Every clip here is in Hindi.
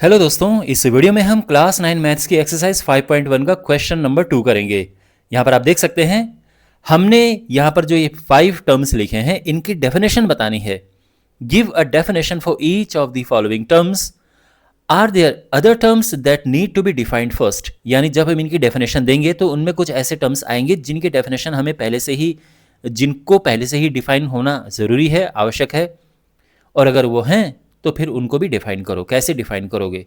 हेलो दोस्तों, इस वीडियो में हम क्लास 9 मैथ्स की एक्सरसाइज 5.1 का क्वेश्चन नंबर 2 करेंगे। यहाँ पर आप देख सकते हैं हमने यहाँ पर जो ये 5 टर्म्स लिखे हैं इनकी डेफिनेशन बतानी है। Give a definition for each of the following terms. Are there other terms that need to be defined first. यानी जब हम इनकी डेफिनेशन देंगे तो उनमें कुछ ऐसे टर्म्स आएंगे जिनकी डेफिनेशन हमें जिनको पहले से ही डिफाइन होना ज़रूरी है, आवश्यक है। और अगर वो हैं तो फिर उनको भी डिफाइन करो। कैसे डिफाइन करोगे?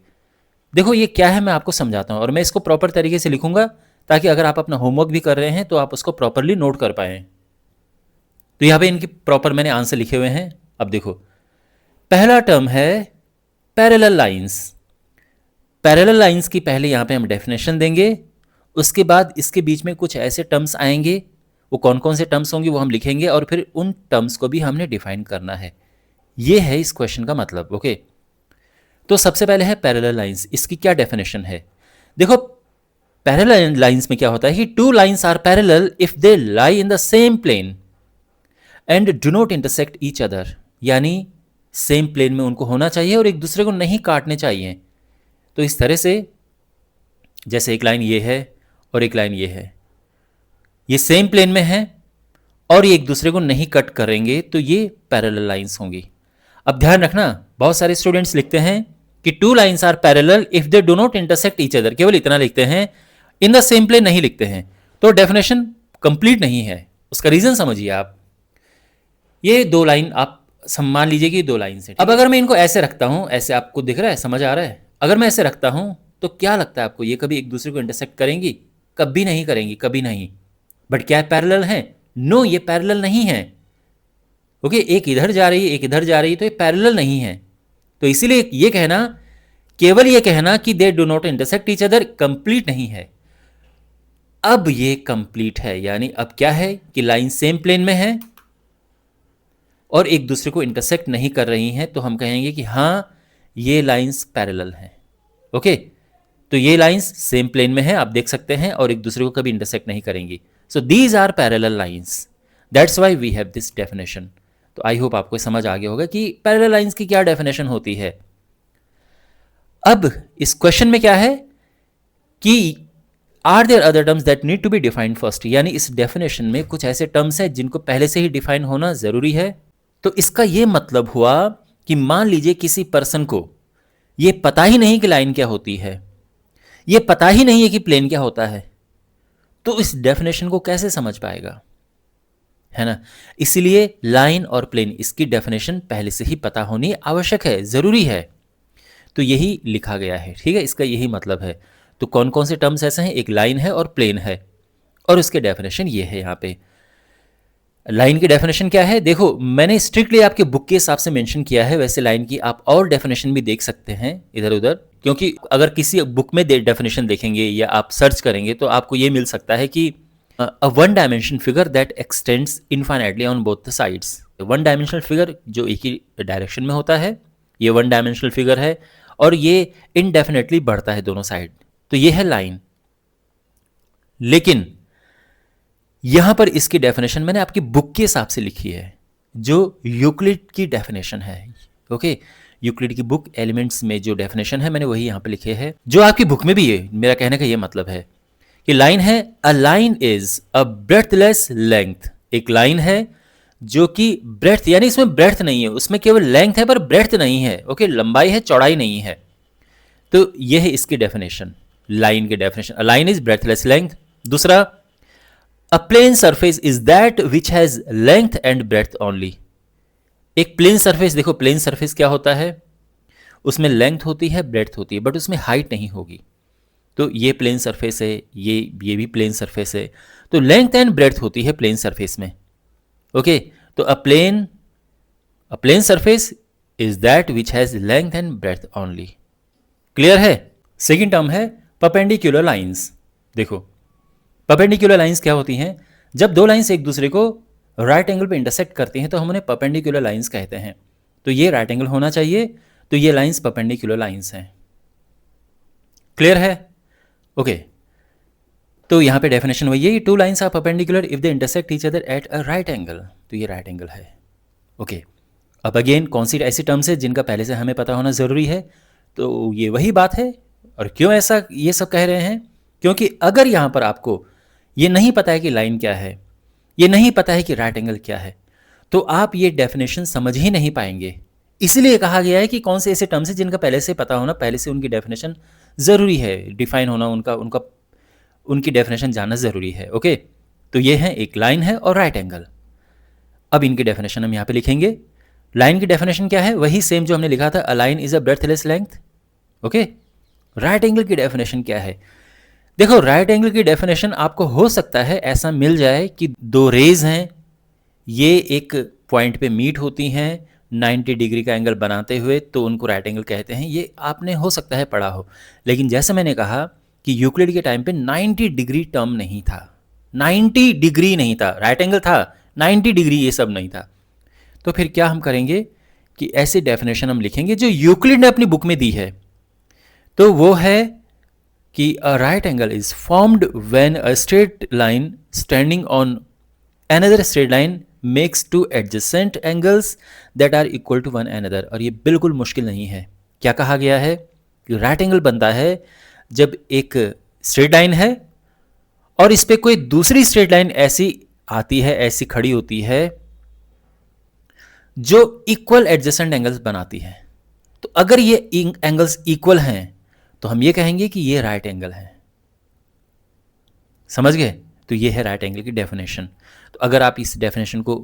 देखो ये क्या है मैं आपको समझाता हूँ और मैं इसको प्रॉपर तरीके से लिखूंगा ताकि अगर आप अपना होमवर्क भी कर रहे हैं तो आप उसको प्रॉपरली नोट कर पाएं। तो यहाँ पे इनकी प्रॉपर मैंने आंसर लिखे हुए हैं। अब देखो, पहला टर्म है पैरेलल लाइंस। पैरेलल लाइंस की पहले यहाँ पे हम डेफिनेशन देंगे, उसके बाद इसके बीच में कुछ ऐसे टर्म्स आएंगे, वो कौन कौन से टर्म्स होंगे वो हम लिखेंगे और फिर उन टर्म्स को भी हमने डिफाइन करना है। ये है इस क्वेश्चन का मतलब। ओके, तो सबसे पहले है पैरेलल लाइंस। इसकी क्या डेफिनेशन है? देखो, पैरेलल लाइंस में क्या होता है कि two lines are parallel if they lie in the same plane and do not intersect each other. यानी सेम प्लेन में उनको होना चाहिए और एक दूसरे को नहीं काटने चाहिए। तो इस तरह से जैसे एक लाइन ये है और एक लाइन ये है, ये सेम प्लेन में है और ये एक दूसरे को नहीं कट करेंगे तो ये पैरेलल लाइंस होंगी। अब ध्यान रखना, बहुत सारे स्टूडेंट्स लिखते हैं कि two lines are parallel if they do not intersect each other, केवल इतना लिखते हैं, इन द सेम प्लेन नहीं लिखते हैं, तो डेफिनेशन कंप्लीट नहीं है। उसका रीजन समझिए आप। ये दो लाइन आप मान लीजिए कि दो लाइन से, अब अगर मैं इनको ऐसे रखता हूं, ऐसे आपको दिख रहा है, समझ आ रहा है? अगर मैं ऐसे रखता हूं तो क्या लगता है आपको, ये कभी एक दूसरे को इंटरसेक्ट करेंगी? कभी नहीं करेंगी, कभी नहीं। बट क्या पैरेलल है? नो, ये पैरेलल नहीं है। ओके, एक इधर जा रही है, एक इधर जा रही है, तो ये पैरेलल नहीं है। तो इसीलिए ये कहना, केवल ये कहना कि दे do not intersect each other, complete नहीं है। अब ये कंप्लीट है, यानी अब क्या है कि लाइन सेम प्लेन में है और एक दूसरे को इंटरसेक्ट नहीं कर रही हैं, तो हम कहेंगे कि हाँ ये लाइंस पैरेलल हैं। ओके, तो ये लाइंस सेम प्लेन में है, आप देख सकते हैं, और एक दूसरे को कभी इंटरसेक्ट नहीं करेंगी। So these are parallel lines, that's why we have this definition. तो आई होप आपको समझ आ गया होगा कि पैरेलल लाइंस की क्या डेफिनेशन होती है। अब इस क्वेश्चन में क्या है कि are there other terms that need to be defined first. यानी इस डेफिनेशन में कुछ ऐसे टर्म्स हैं जिनको पहले से ही डिफाइन होना जरूरी है। तो इसका यह मतलब हुआ कि मान लीजिए किसी पर्सन को यह पता ही नहीं कि लाइन क्या होती है, यह पता ही नहीं है कि प्लेन क्या होता है, तो इस डेफिनेशन को कैसे समझ पाएगा, है ना? इसलिए लाइन और प्लेन, इसकी डेफिनेशन पहले से ही पता होनी आवश्यक है, जरूरी है। तो यही लिखा गया है, ठीक है, इसका यही मतलब है। तो कौन कौन से टर्म्स ऐसे हैं? एक लाइन है और प्लेन है, और उसके डेफिनेशन ये है। यहाँ पे लाइन की डेफिनेशन क्या है? देखो, मैंने स्ट्रिक्टली आपके बुक के हिसाब से मेंशन किया है, वैसे लाइन की आप और डेफिनेशन भी देख सकते हैं इधर उधर, क्योंकि अगर किसी बुक में डेफिनेशन देखेंगे या आप सर्च करेंगे तो आपको ये मिल सकता है कि a one dimension figure that extends infinitely on both the sides। One dimensional figure जो एक ही डायरेक्शन में होता है, ये वन डायमेंशनल फिगर है और ये इनडेफिनेटली बढ़ता है दोनों साइड, तो ये है लाइन। लेकिन यहां पर इसकी डेफिनेशन मैंने आपकी बुक के हिसाब से लिखी है, जो यूक्लिड की डेफिनेशन है। ओके, यूक्लिड की बुक एलिमेंट्स में जो डेफिनेशन है मैंने वही यहां पे लिखे है, जो आपकी बुक में भी है। मेरा कहने का ये मतलब है कि लाइन है, अ line is a breadthless length. एक लाइन है जो कि ब्रेथ, यानी इसमें ब्रेथ नहीं है, उसमें केवल लेंथ है पर ब्रेथ नहीं है। ओके, लंबाई है, चौड़ाई नहीं है। तो यह है इसकी डेफिनेशन, लाइन की definition. A line is breathless length. दूसरा, a plane surface is that which has length and breadth only. एक प्लेन सरफेस, देखो प्लेन सरफेस क्या होता है, उसमें लेंथ होती है, ब्रेथ होती है, बट उसमें हाइट नहीं होगी। तो ये प्लेन सरफेस है, ये भी प्लेन सरफेस है, तो लेंथ एंड ब्रेथ होती है प्लेन सरफेस में। ओके, तो a plane surface is that which has length and breadth only. Clear है? सेकेंड टर्म है परपेंडिकुलर लाइंस। देखो, परपेंडिकुलर लाइंस क्या होती हैं? जब दो लाइंस एक दूसरे को राइट एंगल पे इंटरसेक्ट करती हैं तो हम उन्हें परपेंडिकुलर लाइंस कहते हैं। तो ये राइट एंगल होना चाहिए, तो ये लाइंस परपेंडिकुलर लाइंस हैं। क्लियर है? ओके, तो यहां पे डेफिनेशन वही है, two lines are perpendicular if they intersect each other at a right angle. तो ये राइट एंगल है। ओके, अब अगेन कौन सी ऐसी टर्म्स है जिनका पहले से हमें पता होना जरूरी है? तो ये वही बात है। और क्यों ऐसा ये सब कह रहे हैं? क्योंकि अगर यहाँ पर आपको ये नहीं पता है कि लाइन क्या है, ये नहीं पता है कि राइट एंगल क्या है, तो आप ये डेफिनेशन समझ ही नहीं पाएंगे। इसलिए कहा गया है कि कौन से ऐसे टर्म्स हैं जिनका पहले से पता होना, पहले से उनकी डेफिनेशन ज़रूरी है, डिफाइन होना उनका उनका उनकी डेफिनेशन जानना ज़रूरी है। ओके, तो ये है, एक लाइन है और राइट एंगल। अब इनकी डेफिनेशन हम यहाँ पे लिखेंगे। लाइन की डेफिनेशन क्या है? वही सेम जो हमने लिखा था, अ line is a breadthless length. Okay, right angle की डेफिनेशन क्या है? देखो, राइट एंगल की डेफिनेशन आपको हो सकता है ऐसा मिल जाए कि दो रेज हैं, ये एक पॉइंट पे मीट होती हैं 90 डिग्री का एंगल बनाते हुए, तो उनको राइट एंगल कहते हैं। ये आपने हो सकता है पढ़ा हो, लेकिन जैसे मैंने कहा कि यूक्लिड के टाइम पे 90 डिग्री टर्म नहीं था, 90 डिग्री नहीं था, राइट एंगल था, 90 डिग्री ये सब नहीं था। तो फिर क्या हम करेंगे कि ऐसी डेफिनेशन हम लिखेंगे जो यूक्लिड ने अपनी बुक में दी है। तो वो है कि a right angle is formed when a straight line standing on another straight line makes two adjacent angles that are equal to one another. और ये बिल्कुल मुश्किल नहीं है। क्या कहा गया है कि राइट एंगल बनता है जब एक स्ट्रेट लाइन है और इस पे कोई दूसरी स्ट्रेट लाइन ऐसी आती है, ऐसी खड़ी होती है जो इक्वल एडजेसेंट एंगल्स बनाती है। तो अगर ये एंगल्स इक्वल हैं तो हम ये कहेंगे कि ये राइट एंगल है। समझ गए? तो ये है राइट एंगल की डेफिनेशन। तो अगर आप इस डेफिनेशन को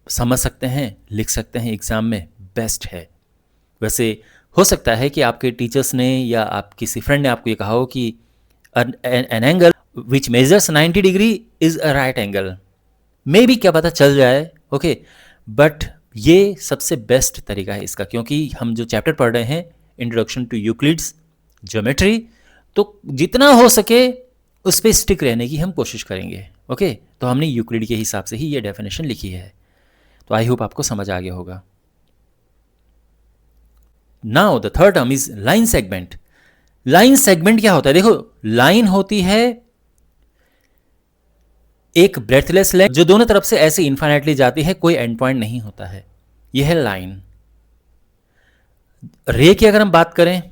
समझ सकते हैं, लिख सकते हैं एग्जाम में, बेस्ट है। वैसे हो सकता है कि आपके टीचर्स ने या आप किसी फ्रेंड ने आपको ये कहा हो कि an angle which measures 90 degree is a right angle. May be क्या पता चल जाए। ओके, बट ये सबसे बेस्ट तरीका है इसका, क्योंकि हम जो चैप्टर पढ़ रहे हैं इंट्रोडक्शन टू यूक्लिड्स ज्योमेट्री, तो जितना हो सके उस पर स्टिक रहने की हम कोशिश करेंगे। ओके, तो हमने यूक्लिड के हिसाब से ही ये डेफिनेशन लिखी है। तो आई होप आपको समझ आ गया होगा। Now the third term is line segment. Line segment क्या होता है? देखो, लाइन होती है एक ब्रेथलेस लेंथ जो दोनों तरफ से ऐसे इनफाइनाइटली जाती है, कोई एंड पॉइंट नहीं होता है। यह है लाइन। रे की अगर हम बात करें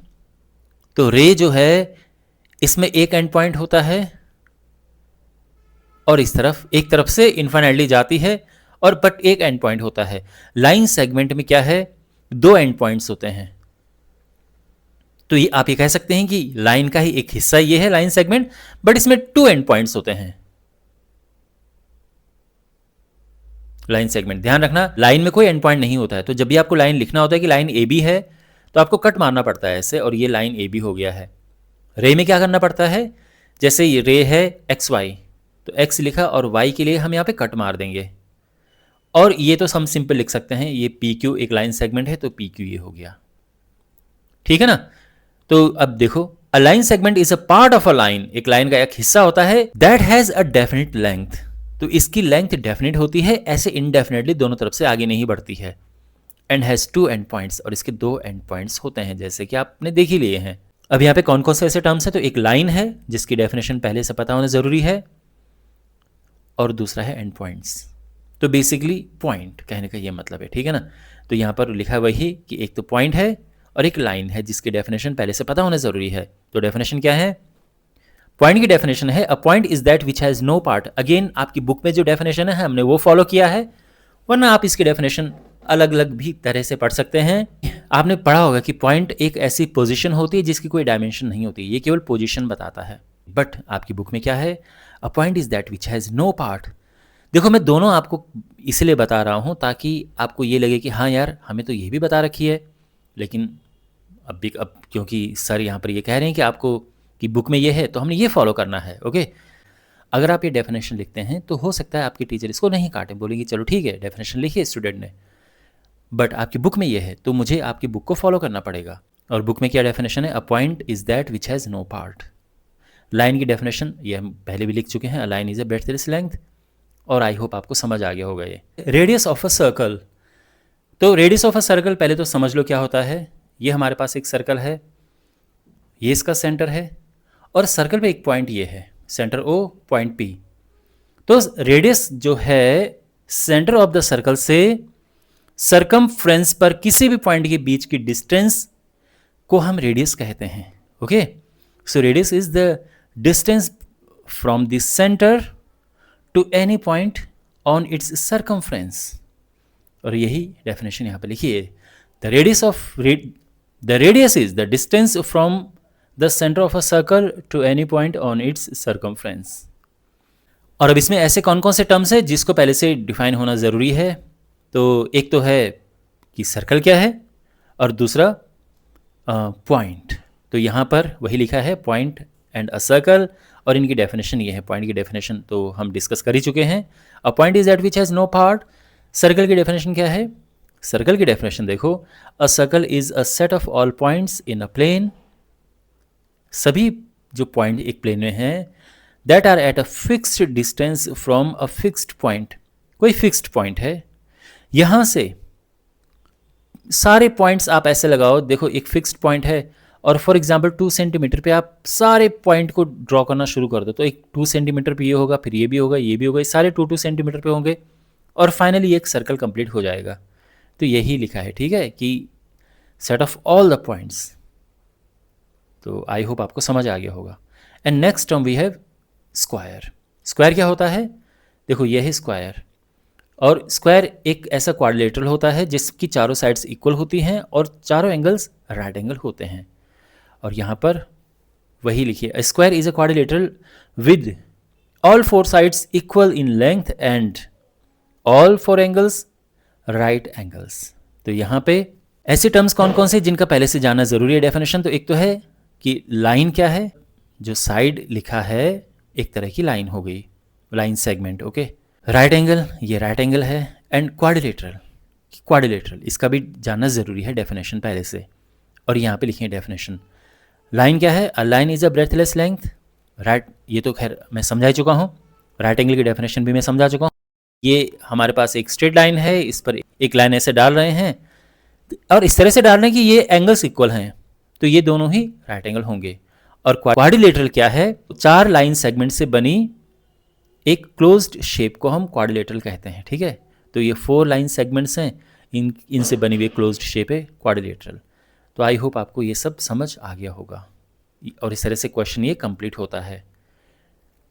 तो रे जो है इसमें एक एंड पॉइंट होता है और इस तरफ एक तरफ से इनफाइनाइटली जाती है और बट एक एंड पॉइंट होता है। लाइन सेगमेंट में क्या है? दो एंड पॉइंट्स होते हैं। तो ये आप ये कह सकते हैं कि लाइन का ही एक हिस्सा ये है लाइन सेगमेंट, बट इसमें टू एंड पॉइंट्स होते हैं। लाइन सेगमेंट, ध्यान रखना, लाइन में कोई एंड पॉइंट नहीं होता है। तो जब भी आपको लाइन लिखना होता है कि लाइन ए बी है, तो आपको कट मारना पड़ता है ऐसे, और ये लाइन ए बी हो गया है। रे में क्या करना पड़ता है? जैसे ये रे है एक्स वाई, तो एक्स लिखा और वाई के लिए हम यहाँ पे कट मार देंगे। और ये तो हम सिंपल लिख सकते हैं, ये पी क्यू एक लाइन सेगमेंट है, तो पी क्यू ये हो गया। ठीक है ना? तो अब देखो, a line segment is a part of a line, एक लाइन का एक हिस्सा होता है that has a definite length. तो इसकी लेंथ डेफिनेट होती है, ऐसे इनडेफिनेटली दोनों तरफ से आगे नहीं बढ़ती है। And has two end points, और इसके दो एंड पॉइंट्स होते हैं, जैसे कि आपने देख ही लिए हैं। अब यहाँ पे कौन कौन से ऐसे टर्म्स हैं? तो एक लाइन है जिसकी डेफिनेशन पहले से पता होना जरूरी है, और दूसरा है एंड पॉइंट्स। तो बेसिकली पॉइंट कहने का ये मतलब है। ठीक है ना? तो यहाँ पर लिखा वही कि एक तो पॉइंट है और एक लाइन है जिसकी डेफिनेशन पहले से पता होना जरूरी है। तो डेफिनेशन क्या है? पॉइंट की डेफिनेशन है a point is that which has no part. Again आपकी बुक में जो डेफिनेशन है हमने वो फॉलो किया है, वरना आप इसकी डेफिनेशन अलग अलग भी तरह से पढ़ सकते हैं। आपने पढ़ा होगा कि पॉइंट एक ऐसी पोजीशन होती है जिसकी कोई डायमेंशन नहीं होती, ये केवल पोजीशन बताता है। बट आपकी बुक में क्या है? A point is that which has no part. देखो, मैं दोनों आपको इसलिए बता रहा हूं ताकि आपको ये लगे कि हाँ यार, हमें तो ये भी बता रखी है, लेकिन अब क्योंकि सर यहाँ पर ये कह रहे हैं कि आपको कि बुक में ये है, तो हमने ये फॉलो करना है। ओके, अगर आप ये डेफिनेशन लिखते हैं तो हो सकता है आपके टीचर इसको नहीं काटें, बोलेंगे चलो ठीक है डेफिनेशन लिखिए स्टूडेंट ने, बट आपकी बुक में ये है तो मुझे आपकी बुक को फॉलो करना पड़ेगा। और बुक में क्या डेफिनेशन है? A point is that which has no part. Line की डेफिनेशन ये हम पहले भी लिख चुके हैं, a line is a breadthless length, और आई होप आपको समझ आ गया होगा ये। रेडियस ऑफ अ सर्कल, तो रेडियस ऑफ अ सर्कल पहले तो समझ लो क्या होता है। ये हमारे पास एक सर्कल है, ये इसका सेंटर है, और सर्कल पे एक पॉइंट ये है, सेंटर ओ पॉइंट पी। तो रेडियस जो है सेंटर ऑफ द सर्कल से सरकमफ्रेंस पर किसी भी पॉइंट के बीच की डिस्टेंस को हम रेडियस कहते हैं। Okay, so radius is the distance from the centre to any point on its circumference. और यही डेफिनेशन यहाँ पे लिखी है, the radius is the distance from the centre of a circle to any point on its circumference. और अब इसमें ऐसे कौन कौन से टर्म्स है जिसको पहले से डिफाइन होना ज़रूरी है। तो एक तो है कि सर्कल क्या है, और दूसरा पॉइंट। तो यहाँ पर वही लिखा है, पॉइंट एंड अ सर्कल, और इनकी डेफिनेशन ये है। पॉइंट की डेफिनेशन तो हम डिस्कस कर ही चुके हैं। A point is that which has no part. Circle की डेफिनेशन क्या है? सर्कल की डेफिनेशन देखो, a circle is a set of all points in a plane. सभी जो पॉइंट एक प्लेन में हैं, that are at a fixed distance from a fixed point. कोई फिक्स्ड पॉइंट है, यहाँ से सारे पॉइंट्स आप ऐसे लगाओ, देखो एक फिक्स्ड पॉइंट है और फॉर एग्जांपल 2 सेंटीमीटर पे आप सारे पॉइंट को ड्रॉ करना शुरू कर दो, तो एक 2 सेंटीमीटर पे ये होगा, फिर ये भी होगा, ये भी होगा, ये सारे 2 सेंटीमीटर पे होंगे और फाइनली एक सर्कल कंप्लीट हो जाएगा। तो यही लिखा है, ठीक है, कि set of all the points. तो आई होप आपको समझ आ गया होगा। And next term we have square. Square क्या होता है? देखो ये है स्क्वायर, और स्क्वायर एक ऐसा क्वाड्रिलेटरल होता है जिसकी चारों साइड्स इक्वल होती हैं और चारों एंगल्स राइट एंगल होते हैं। और यहाँ पर वही लिखिए, square is a quadrilateral with all 4 sides equal in length and all 4 angles right angles. तो यहाँ पे ऐसे टर्म्स कौन कौन से जिनका पहले से जानना जरूरी है डेफिनेशन। तो एक तो है कि लाइन क्या है, जो साइड लिखा है एक तरह की लाइन हो गई, line segment. Okay, right angle, ये राइट एंगल है। एंड क्वाड्रिलेटरल, क्वाड्रिलेटरल इसका भी जानना ज़रूरी है डेफिनेशन पहले से। और यहाँ पे लिखिए डेफिनेशन, लाइन क्या है? A line is a breadthless length. Right, ये तो खैर मैं समझा चुका हूँ। राइट एंगल की डेफिनेशन भी मैं समझा चुका हूँ। ये हमारे पास एक स्ट्रेट लाइन है, इस पर एक लाइन ऐसे डाल रहे हैं और इस तरह से डाल रहे हैं कि ये एंगल्स इक्वल हैं, तो ये दोनों ही राइट एंगल होंगे। और क्वाड्रिलेटरल क्या है? 4 लाइन सेगमेंट से बनी एक क्लोज्ड शेप को हम क्वाड्रिलेटरल कहते हैं, ठीक है। तो ये 4 लाइन सेगमेंट्स हैं, इनसे बनी हुई क्लोज्ड शेप है क्वाड्रिलेटरल। तो आई होप आपको ये सब समझ आ गया होगा और इस तरह से क्वेश्चन ये कंप्लीट होता है।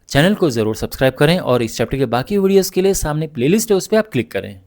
चैनल को ज़रूर सब्सक्राइब करें और इस चैप्टर के बाकी वीडियोस के लिए सामने प्लेलिस्ट है, उस पर आप क्लिक करें।